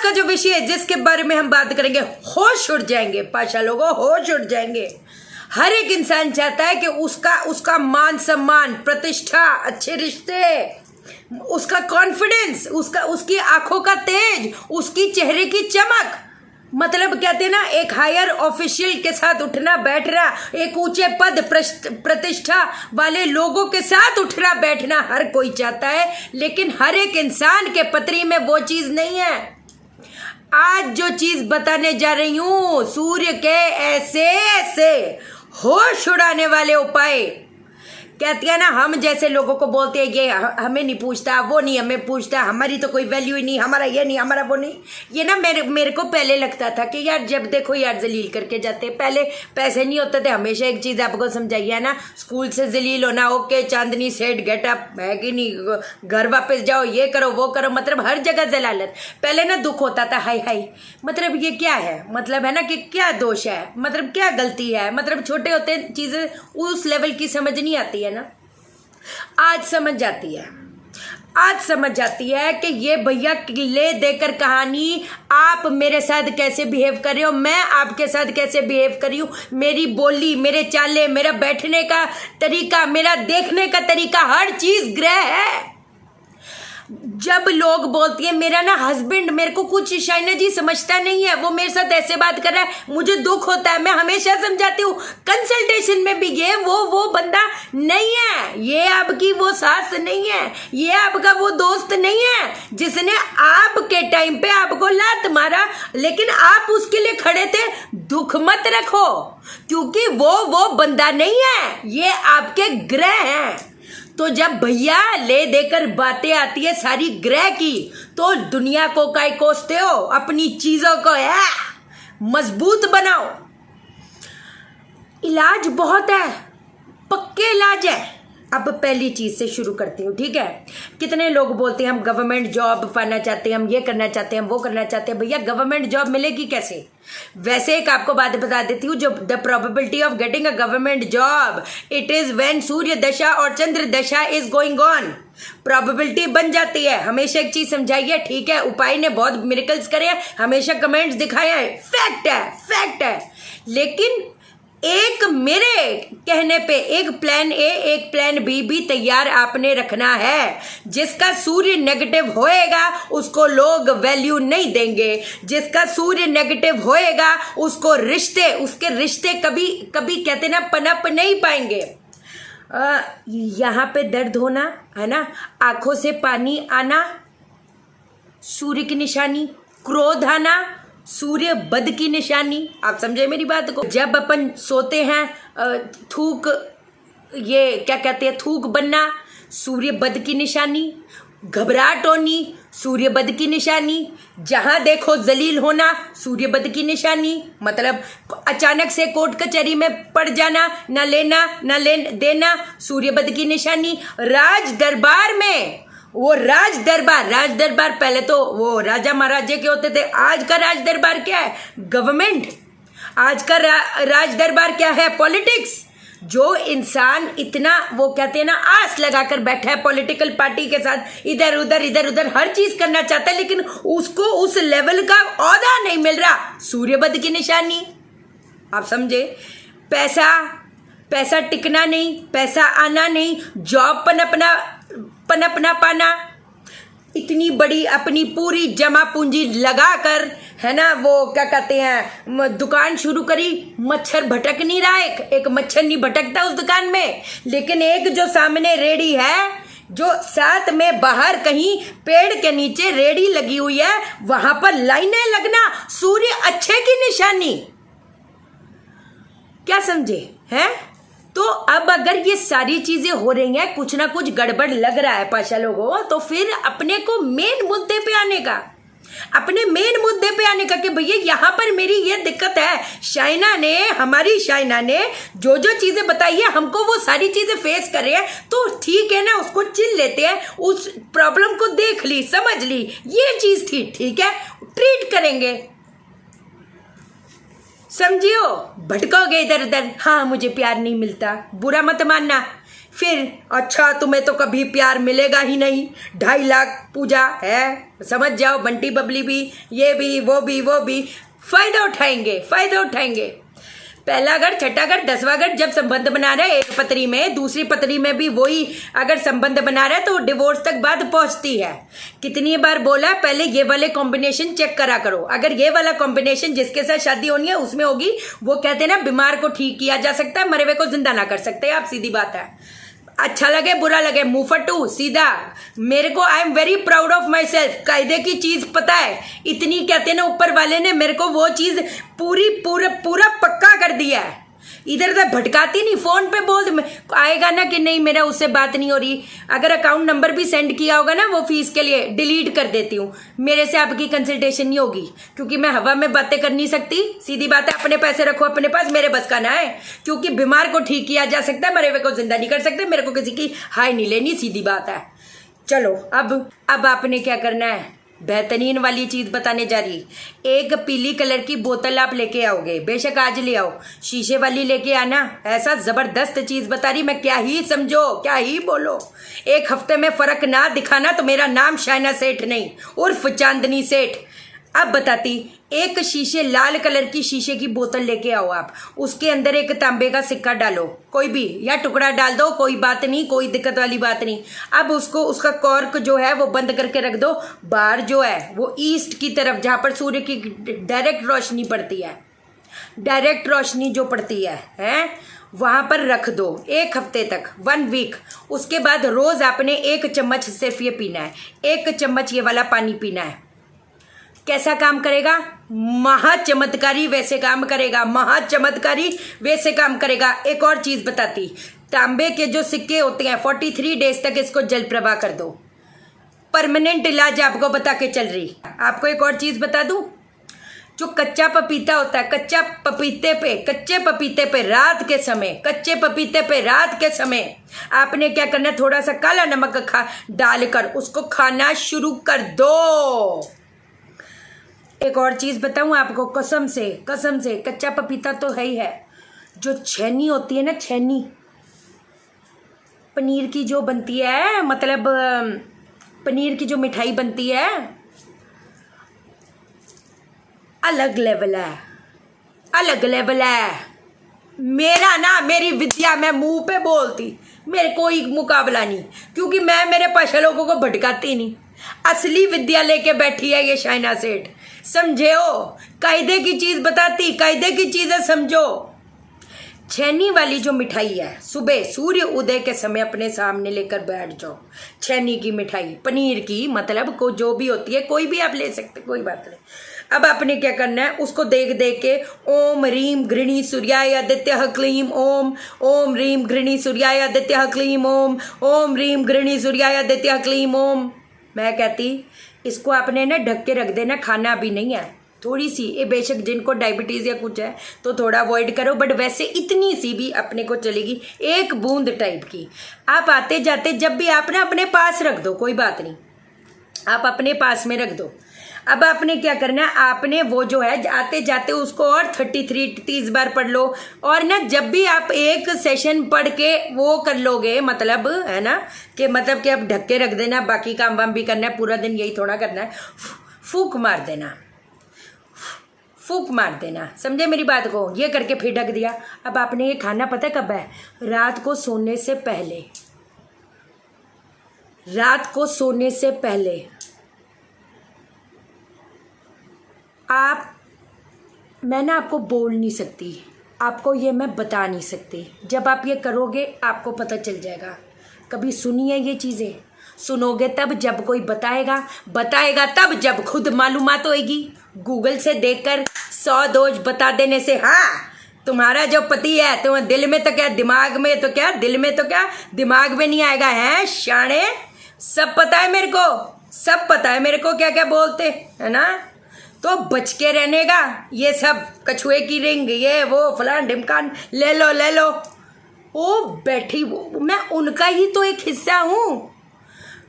का जो विषय है जिसके बारे में हम बात करेंगे, होश उड़ जाएंगे पाशा लोगों, होश उड़ जाएंगे। हर एक इंसान चाहता है कि उसका मान सम्मान, प्रतिष्ठा, अच्छे रिश्ते, उसका कॉन्फिडेंस, उसकी आंखों का तेज, उसकी चेहरे की चमक, मतलब कहते हैं ना एक हायर ऑफिशियल के साथ उठना बैठना, एक ऊंचे पद प्रतिष्ठा वाले लोगों के साथ उठना बैठना हर कोई चाहता है, लेकिन हर एक इंसान के पत्री में वो चीज नहीं है। आज जो चीज बताने जा रही हूं, सूर्य के ऐसे ऐसे होश उड़ाने वाले उपाय, कहती है ना हम जैसे लोगों को बोलते हैं ये हमें नहीं पूछता, वो नहीं हमें पूछता, हमारी तो कोई वैल्यू ही नहीं, हमारा ये नहीं, हमारा वो नहीं। ये ना मेरे को पहले लगता था कि यार जब देखो यार जलील करके जाते, पहले पैसे नहीं होते थे। हमेशा एक चीज़ आपको समझाइए ना, स्कूल से जलील होना, ओके चांदनी सेठ गेट अप है कि नहीं, घर वापस जाओ, ये करो वो करो, मतलब हर जगह जलालत। पहले ना दुख होता था, हाय हाय मतलब ये क्या है, मतलब है ना कि क्या दोष है, मतलब क्या गलती है, मतलब छोटे होते चीज़ें उस लेवल की समझ नहीं आती है ना। आज समझ जाती है, आज समझ जाती है कि ये भैया ले देकर कहानी, आप मेरे साथ कैसे बिहेव कर रहे हो, मैं आपके साथ कैसे बिहेव कर रही हूँ, मेरी बोली, मेरे चाले, मेरा बैठने का तरीका, मेरा देखने का तरीका, हर चीज ग्रह है। जब लोग बोलती है मेरा ना हस्बैंड मेरे को कुछ शाइना जी समझता नहीं है, वो मेरे साथ ऐसे बात कर रहा है, मुझे दुख होता है, मैं हमेशा समझाती हूँ कंसल्टेशन में भी ये वो बंदा नहीं है, ये आपकी वो सास नहीं है, ये आपका वो दोस्त नहीं है जिसने आपके टाइम पे आपको लात मारा, लेकिन आप उसके लिए खड़े थे। दुख मत रखो, क्योंकि वो बंदा नहीं है, ये आपके ग्रह हैं। तो जब भैया ले देकर बातें आती है सारी ग्रह की, तो दुनिया को काय कोसते हो, अपनी चीजों को है मजबूत बनाओ। इलाज बहुत है, पक्के इलाज है। अब पहली चीज से शुरू करती हूँ, ठीक है। कितने लोग बोलते हैं हम गवर्नमेंट जॉब पाना चाहते हैं, हम ये करना चाहते हैं, हम वो करना चाहते हैं। भैया गवर्नमेंट जॉब मिलेगी कैसे? वैसे एक आपको बात बता देती हूँ, जो the probability of getting a government job, it is when सूर्य दशा और चंद्र दशा इज गोइंग ऑन। प्रोबेबिलिटी बन जाती है। हमेशा एक चीज समझाइए, ठीक है, उपाय ने बहुत मिरेकल्स करे हैं, हमेशा कमेंट्स दिखाए हैं, फैक्ट है, फैक्ट है। लेकिन एक मेरे कहने पे एक प्लान ए एक प्लान बी भी तैयार आपने रखना है। जिसका सूर्य नेगेटिव होएगा उसको लोग वैल्यू नहीं देंगे, जिसका सूर्य नेगेटिव होएगा उसको उसके रिश्ते कभी कभी कहते ना पनप नहीं पाएंगे। यहाँ पे दर्द होना है ना, आंखों से पानी आना सूर्य की निशानी, क्रोध आना सूर्य बद की निशानी। आप समझे मेरी बात को? जब अपन सोते हैं थूक, ये क्या कहते हैं, थूक बनना सूर्य बद की निशानी, घबराहट होनी सूर्य बद की निशानी, जहां देखो जलील होना सूर्य बद की निशानी, मतलब अचानक से कोर्ट कचहरी में पड़ जाना, ना लेना ना देना सूर्य बद की निशानी। राज दरबार में वो राज दरबार पहले तो वो राजा महाराजे के होते थे, आज का राज दरबार क्या है? गवर्नमेंट। आज का राज दरबार क्या है? पॉलिटिक्स। जो इंसान इतना वो कहते हैं ना आस लगाकर बैठा है पॉलिटिकल पार्टी के साथ, इधर उधर हर चीज करना चाहता है, लेकिन उसको उस लेवल का औहदा नहीं मिल रहा, सूर्यबद की निशानी। आप समझे? पैसा टिकना नहीं, पैसा आना नहीं, जॉब पनपना पाना, इतनी बड़ी अपनी पूरी जमा पूंजी लगाकर है ना, वो क्या कहते हैं, दुकान शुरू करी, मच्छर भटक नहीं रहा, एक मच्छर नहीं भटकता उस दुकान में, लेकिन एक जो सामने रेड़ी है, जो साथ में बाहर कहीं पेड़ के नीचे रेड़ी लगी हुई है, वहां पर लाइनें लगना सूर्य अच्छे की निशानी। क्या समझे हैं? तो अब अगर ये सारी चीजें हो रही हैं, कुछ ना कुछ गड़बड़ लग रहा है पाशा लोगों, तो फिर अपने को मेन मुद्दे पे आने का, कि भैया यहाँ पर मेरी ये दिक्कत है। हमारी शाइना ने जो चीजें बताई है, हमको वो सारी चीजें फेस कर रहे हैं, तो ठीक है ना, उसको चिल लेते हैं, उस प्रॉब्लम को देख ली, समझ ली, ये चीज थी, ठीक है, ट्रीट करेंगे। समझियो, भटकोगे इधर उधर, हाँ मुझे प्यार नहीं मिलता, बुरा मत मानना, फिर अच्छा तुम्हें तो कभी प्यार मिलेगा ही नहीं, 2.5 लाख पूजा है, समझ जाओ। बंटी बबली भी, ये भी, वो भी फायदा उठाएंगे, फायदा उठाएंगे। पहला घर, छठा घर, 10वां घर जब संबंध बना रहा है एक पत्री में, दूसरी पत्री में भी वही अगर संबंध बना रहा है तो डिवोर्स तक बात पहुंचती है। कितनी बार बोला है, पहले ये वाले कॉम्बिनेशन चेक करा करो। अगर ये वाला कॉम्बिनेशन जिसके साथ शादी होनी है उसमें होगी, वो कहते हैं ना बीमार को ठीक किया जा सकता है, मरे हुए को जिंदा ना कर सकते आप, सीधी बात है। अच्छा लगे बुरा लगे, मुंहफट्टू सीधा। मेरे को I am very proud of my self. कायदे की चीज पता है, इतनी कहते हैं ना ऊपर वाले ने मेरे को वो चीज पूरा पक्का कर दिया है। इधर उधर भटकाती नहीं, फोन पे बोल आएगा ना कि नहीं मेरा उससे बात नहीं हो रही, अगर अकाउंट नंबर भी सेंड किया होगा ना वो फीस के लिए, डिलीट कर देती हूँ। मेरे से आपकी कंसल्टेशन नहीं होगी, क्योंकि मैं हवा में बातें कर नहीं सकती। सीधी बात है, अपने पैसे रखो अपने पास, मेरे बस का ना है। क्योंकि बीमार को ठीक किया जा सकता है, मरे हुए को जिंदा नहीं कर सकते। मेरे को किसी की हाय नहीं लेनी, सीधी बात है। चलो अब आपने क्या करना है, बेहतरीन वाली चीज बताने जा रही। एक पीली कलर की बोतल आप लेके आओगे, बेशक आज ले आओ, शीशे वाली लेके आना। ऐसा जबरदस्त चीज बता रही, मैं क्या ही समझो, क्या ही बोलो। 1 हफ्ते में फर्क ना दिखाना तो मेरा नाम शाइना सेठ नहीं, उर्फ चांदनी सेठ। अब बताती, एक शीशे लाल कलर की शीशे की बोतल लेके आओ आप, उसके अंदर एक तांबे का सिक्का डालो, कोई भी, या टुकड़ा डाल दो, कोई बात नहीं, कोई दिक्कत वाली बात नहीं। अब उसको, उसका कॉर्क जो है वो बंद करके रख दो। बाहर जो है वो ईस्ट की तरफ, जहां पर सूर्य की डायरेक्ट रोशनी पड़ती है, डायरेक्ट रोशनी जो पड़ती है वहां पर रख दो 1 हफ्ते तक, 1 वीक। उसके बाद रोज आपने 1 चम्मच सिर्फ ये पीना है, 1 चम्मच ये वाला पानी पीना है। कैसा काम करेगा, महाचमत्कारी वैसे काम करेगा, महाचमत्कारी वैसे काम करेगा। एक और चीज बताती, तांबे के जो सिक्के होते हैं 43 डेज तक इसको जल प्रवाह कर दो, परमानेंट इलाज आपको बता के चल रही। आपको एक और चीज बता दूं, जो कच्चा पपीता होता है, कच्चे पपीते पे रात के समय, कच्चे पपीते पे रात के समय आपने क्या करना है, थोड़ा सा काला नमक डालकर उसको खाना शुरू कर दो। एक और चीज बताऊं आपको, कसम से कच्चा पपीता तो है ही है, जो छेनी होती है ना, छेनी पनीर की जो बनती है, मतलब पनीर की जो मिठाई बनती है, अलग लेवल है, अलग लेवल है। मेरा ना, मेरी विद्या मैं मुंह पे बोलती, मेरे कोई मुकाबला नहीं, क्योंकि मैं मेरे पाशा लोगों को भटकाती नहीं। असली विद्या लेके बैठी है ये शाइना सेठ, समझे हो। कायदे की चीज बताती, कायदे की चीजें समझो। छेनी वाली जो मिठाई है, सुबह सूर्य उदय के समय अपने सामने लेकर बैठ जाओ। छेनी की मिठाई, पनीर की, मतलब को जो भी होती है, कोई भी आप ले सकते, कोई बात नहीं। अब आपने क्या करना है, उसको देख देख के ओम रीम घृणी सूर्याय आदित्य क्लीम ओम, ओम रीम घृणी सूर्याय आदित्य क्लीम ओम, ओम रीम घृणी सूर्याय आदित्य क्लीम ओम। मैं कहती इसको आपने ना ढक के रख देना, खाना भी नहीं है। थोड़ी सी, ये बेशक जिनको डायबिटीज या कुछ है तो थोड़ा अवॉइड करो, बट वैसे इतनी सी भी अपने को चलेगी, 1 बूंद टाइप की। आप आते जाते जब भी आप ना अपने पास रख दो, कोई बात नहीं, आप अपने पास में रख दो। अब आपने क्या करना है, आपने वो जो है आते जाते उसको और 30 बार पढ़ लो। और ना जब भी आप एक सेशन पढ़ के वो कर लोगे, मतलब है ना कि मतलब कि अब ढक के रख देना, बाकी काम वाम भी करना है, पूरा दिन यही थोड़ा करना है, फूक मार देना, फूक मार देना, समझे मेरी बात को। ये करके फिर ढक दिया। अब आपने ये खाना पता कब है, रात को सोने से पहले, रात को सोने से पहले। मैं ना आपको बोल नहीं सकती, आपको ये मैं बता नहीं सकती। जब आप ये करोगे आपको पता चल जाएगा। कभी सुनी है ये चीज़ें, सुनोगे तब जब कोई बताएगा तब जब खुद मालूमात होएगी। गूगल से देखकर 100 दोज बता देने से, हाँ तुम्हारा जो पति है तो दिल में तो क्या, दिमाग में तो क्या, दिल में तो क्या, दिमाग में नहीं आएगा। है शाणे, सब पता है मेरे को, सब पता है मेरे को क्या क्या बोलते है ना। तो बच के रहने का, ये सब कछुए की रिंग, ये वो फलान ढिमकान ले लो। ओ बैठी, मैं उनका ही तो एक हिस्सा हूँ,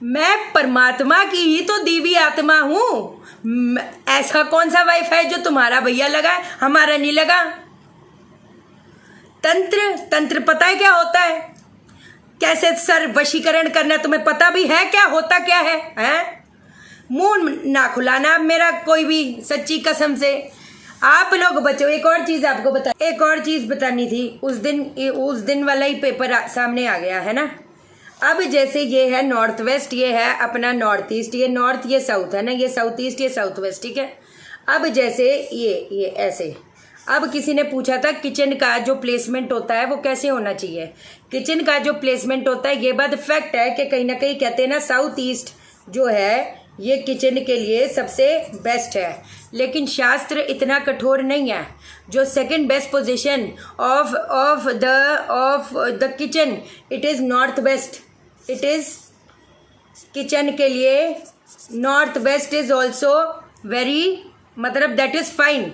मैं परमात्मा की ही तो दीवी आत्मा हूँ। ऐसा कौन सा वाईफाई जो तुम्हारा भैया लगा है, हमारा नहीं लगा। तंत्र पता है क्या होता है, कैसे सर वशीकरण करना, तुम्हें पता भी है क्या होता क्या है, हैं? मुंह ना खुलाना मेरा कोई भी, सच्ची कसम से। आप लोग बचो। एक और चीज आपको एक और चीज बतानी थी। उस दिन वाला ही पेपर सामने आ गया है ना। अब जैसे ये है नॉर्थ वेस्ट, ये है अपना नॉर्थ ईस्ट, ये नॉर्थ ये साउथ है ना, ये साउथ ईस्ट ये साउथ वेस्ट, ठीक है। अब जैसे ये ऐसे, अब किसी ने पूछा था किचन का जो प्लेसमेंट होता है वो कैसे होना चाहिए। किचन का जो प्लेसमेंट होता है, ये बात फैक्ट है कि कहीं ना कहीं कहते हैं ना साउथ ईस्ट जो है ये किचन के लिए सबसे बेस्ट है, लेकिन शास्त्र इतना कठोर नहीं है। जो second best position of the kitchen, it is north west. It is kitchen के लिए north west is also very, मतलब दैट इज फाइन।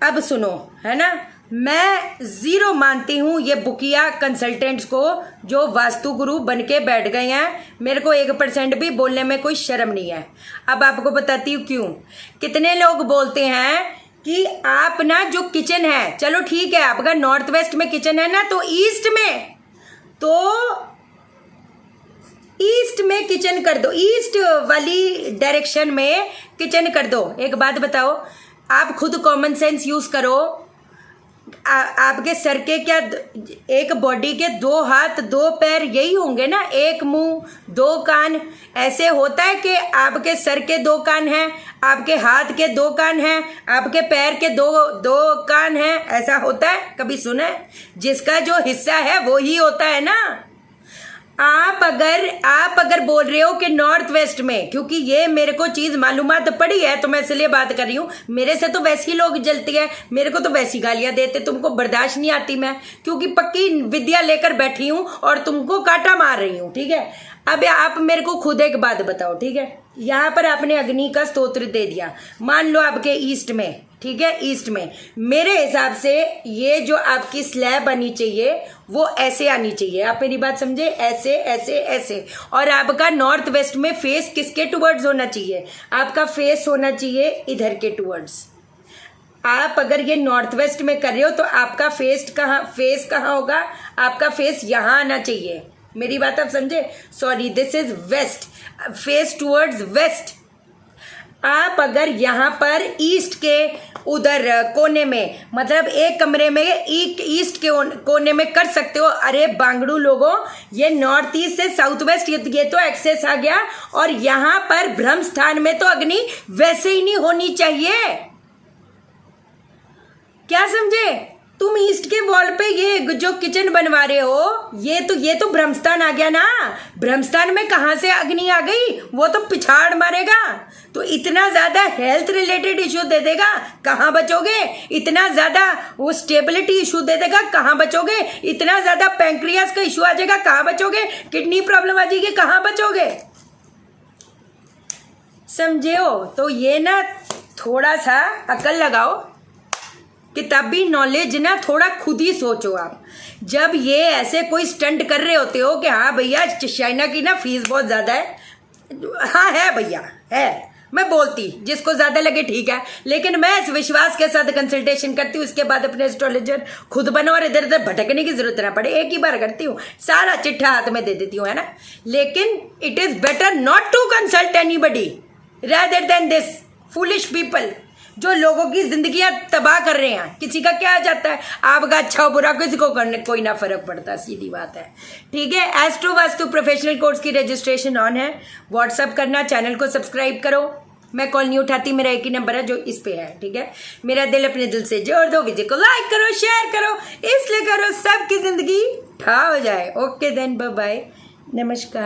अब सुनो, है ना, मैं जीरो मानती हूँ ये बुकिया कंसल्टेंट्स को जो वास्तु गुरु बन के बैठ गए हैं। मेरे को 1% भी बोलने में कोई शर्म नहीं है। अब आपको बताती हूँ क्यों। कितने लोग बोलते हैं कि आप ना जो किचन है, चलो ठीक है आपका नॉर्थ वेस्ट में किचन है ना, तो ईस्ट में किचन कर दो, ईस्ट वाली डायरेक्शन में किचन कर दो। एक बात बताओ, आप खुद कॉमन सेंस यूज करो। आपके सर के क्या, एक बॉडी के 2 हाथ 2 पैर यही होंगे ना, एक मुंह 2 कान। ऐसे होता है कि आपके सर के 2 कान हैं, आपके हाथ के 2 कान हैं, आपके पैर के दो कान हैं, ऐसा होता है? कभी सुना है? जिसका जो हिस्सा है वो ही होता है ना। आप अगर बोल रहे हो कि नॉर्थ वेस्ट में, क्योंकि ये मेरे को चीज मालूमात पड़ी है तो मैं इसलिए बात कर रही हूँ। मेरे से तो वैसी लोग जलती है, मेरे को तो वैसी गालियां देते, तुमको बर्दाश्त नहीं आती मैं, क्योंकि पक्की विद्या लेकर बैठी हूँ और तुमको काटा मार रही हूँ, ठीक है। अब आप मेरे को खुद एक बात बताओ, ठीक है। यहाँ पर आपने अग्नि का स्तोत्र दे दिया, मान लो आपके ईस्ट में, ठीक है, ईस्ट में। मेरे हिसाब से ये जो आपकी स्लैब आनी चाहिए वो ऐसे आनी चाहिए। आप मेरी बात समझे? ऐसे ऐसे ऐसे। और आपका नॉर्थ वेस्ट में फेस किसके टुवर्ड्स होना चाहिए? आपका फेस होना चाहिए इधर के टुवर्ड्स। आप अगर ये नॉर्थ वेस्ट में कर रहे हो तो आपका फेस कहाँ होगा? आपका फेस यहाँ आना चाहिए। मेरी बात आप समझे? Sorry, this is west, face towards west. आप अगर यहाँ पर ईस्ट के उधर कोने में, मतलब एक कमरे में ईस्ट के कोने में कर सकते हो। अरे बांगड़ू लोगों, ये नॉर्थ ईस्ट से साउथ वेस्ट, ये तो एक्सेस आ गया। और यहाँ पर ब्रह्म स्थान में तो अग्नि वैसे ही नहीं होनी चाहिए। क्या समझे? तुम ईस्ट के वॉल पे ये जो किचन बनवा रहे हो, ये तो ब्रह्मस्थान आ गया ना। ब्रह्मस्थान में कहाँ से अग्नि आ गई? वो तो पिछाड़ मारेगा, तो इतना ज्यादा हेल्थ रिलेटेड इश्यू दे देगा, कहाँ बचोगे? इतना ज्यादा वो स्टेबिलिटी इश्यू दे देगा, कहाँ बचोगे? इतना ज्यादा पैंक्रियास का इश्यू आ जाएगा, कहाँ बचोगे? किडनी प्रॉब्लम आ जाएगी, कहाँ बचोगे? समझे हो? तो ये ना थोड़ा सा अकल लगाओ, किताबी नॉलेज ना थोड़ा खुद ही सोचो आप। जब ये ऐसे कोई स्टंट कर रहे होते हो कि हाँ भैया चाइना की ना फीस बहुत ज़्यादा है, हाँ है भैया है, मैं बोलती जिसको ज़्यादा लगे ठीक है, लेकिन मैं इस विश्वास के साथ कंसल्टेशन करती हूँ। इसके बाद अपने एस्ट्रोलॉजर खुद बनो और इधर उधर भटकने की जरूरत ना पड़े। एक ही बार करती हूँ, सारा चिट्ठा हाथ में दे देती हूँ, है ना। लेकिन it is better not to consult anybody rather than this foolish people जो लोगों की जिंदगियां तबाह कर रहे हैं। किसी का क्या आ जाता है? आपका अच्छा बुरा किसी को करने कोई ना फर्क पड़ता, सीधी बात है, ठीक है। एस्ट्रो वास्तु प्रोफेशनल कोर्स की रजिस्ट्रेशन ऑन है, व्हाट्सअप करना, चैनल को सब्सक्राइब करो। मैं कॉल नहीं उठाती, मेरा एक ही नंबर है जो इस पे है, ठीक है। मेरा दिल अपने दिल से जोड़ दो, वीडियो को लाइक करो, शेयर करो, इसलिए करो सबकी जिंदगी ठा हो जाए। ओके देन, बाय बाय, नमस्कार।